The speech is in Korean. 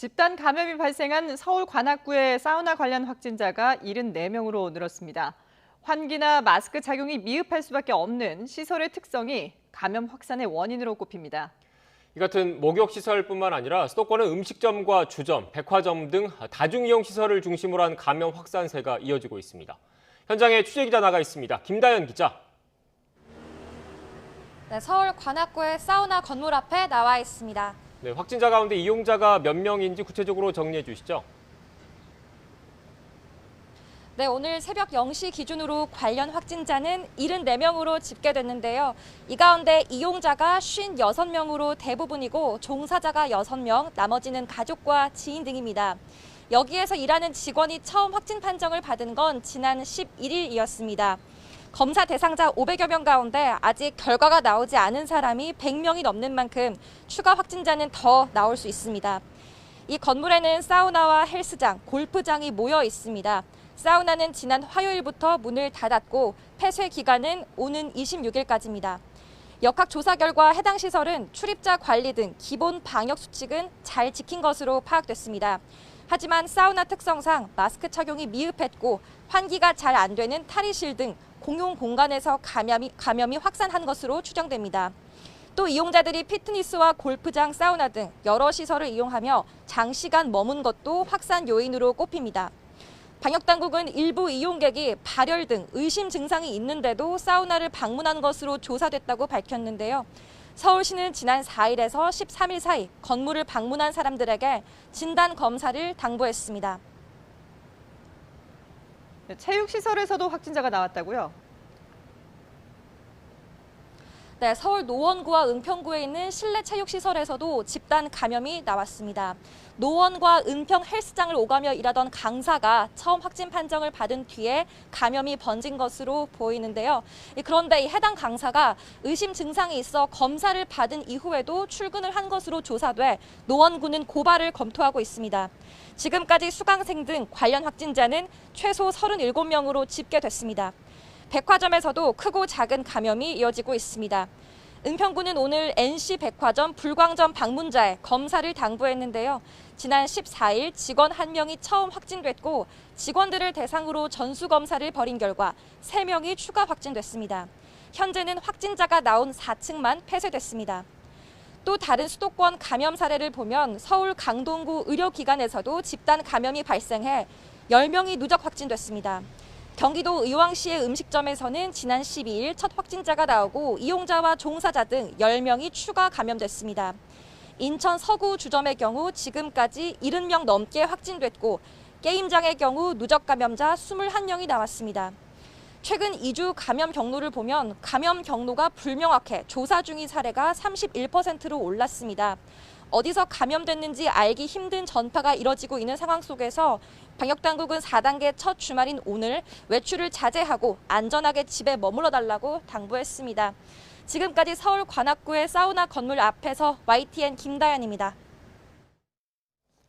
집단 감염이 발생한 서울 관악구의 사우나 관련 확진자가 74명으로 늘었습니다. 환기나 마스크 착용이 미흡할 수밖에 없는 시설의 특성이 감염 확산의 원인으로 꼽힙니다. 이 같은 목욕시설뿐만 아니라 수도권은 음식점과 주점, 백화점 등 다중이용시설을 중심으로 한 감염 확산세가 이어지고 있습니다. 현장에 취재기자 나가 있습니다. 김다연 기자. 네, 서울 관악구의 사우나 건물 앞에 나와 있습니다. 네, 확진자 가운데 이용자가 몇 명인지 구체적으로 정리해 주시죠. 네, 오늘 새벽 0시 기준으로 관련 확진자는 74명으로 집계됐는데요. 이 가운데 이용자가 56명으로 대부분이고 종사자가 6명, 나머지는 가족과 지인 등입니다. 여기에서 일하는 직원이 처음 확진 판정을 받은 건 지난 11일이었습니다. 검사 대상자 500여 명 가운데 아직 결과가 나오지 않은 사람이 100명이 넘는 만큼 추가 확진자는 더 나올 수 있습니다. 이 건물에는 사우나와 헬스장, 골프장이 모여 있습니다. 사우나는 지난 화요일부터 문을 닫았고 폐쇄 기간은 오는 26일까지입니다. 역학조사 결과 해당 시설은 출입자 관리 등 기본 방역 수칙은 잘 지킨 것으로 파악됐습니다. 하지만 사우나 특성상 마스크 착용이 미흡했고 환기가 잘 안 되는 탈의실 등 공용 공간에서 감염이 확산한 것으로 추정됩니다. 또 이용자들이 피트니스와 골프장, 사우나 등 여러 시설을 이용하며 장시간 머문 것도 확산 요인으로 꼽힙니다. 방역당국은 일부 이용객이 발열 등 의심 증상이 있는데도 사우나를 방문한 것으로 조사됐다고 밝혔는데요. 서울시는 지난 4일에서 13일 사이 건물을 방문한 사람들에게 진단 검사를 당부했습니다. 체육시설에서도 확진자가 나왔다고요? 네, 서울 노원구와 은평구에 있는 실내 체육시설에서도 집단 감염이 나왔습니다. 노원과 은평 헬스장을 오가며 일하던 강사가 처음 확진 판정을 받은 뒤에 감염이 번진 것으로 보이는데요. 그런데 이 해당 강사가 의심 증상이 있어 검사를 받은 이후에도 출근을 한 것으로 조사돼 노원구는 고발을 검토하고 있습니다. 지금까지 수강생 등 관련 확진자는 최소 37명으로 집계됐습니다. 백화점에서도 크고 작은 감염이 이어지고 있습니다. 은평구는 오늘 NC 백화점 불광점 방문자에 검사를 당부했는데요. 지난 14일 직원 1명이 처음 확진됐고 직원들을 대상으로 전수검사를 벌인 결과 3명이 추가 확진됐습니다. 현재는 확진자가 나온 4층만 폐쇄됐습니다. 또 다른 수도권 감염 사례를 보면 서울 강동구 의료기관에서도 집단 감염이 발생해 10명이 누적 확진됐습니다. 경기도 의왕시의 음식점에서는 지난 12일 첫 확진자가 나오고 이용자와 종사자 등 10명이 추가 감염됐습니다. 인천 서구 주점의 경우 지금까지 70명 넘게 확진됐고 게임장의 경우 누적 감염자 21명이 나왔습니다. 최근 2주 감염 경로를 보면 감염 경로가 불명확해 조사 중인 사례가 31%로 올랐습니다. 어디서 감염됐는지 알기 힘든 전파가 이뤄지고 있는 상황 속에서 방역당국은 4단계 첫 주말인 오늘 외출을 자제하고 안전하게 집에 머물러 달라고 당부했습니다. 지금까지 서울 관악구의 사우나 건물 앞에서 YTN 김다연입니다.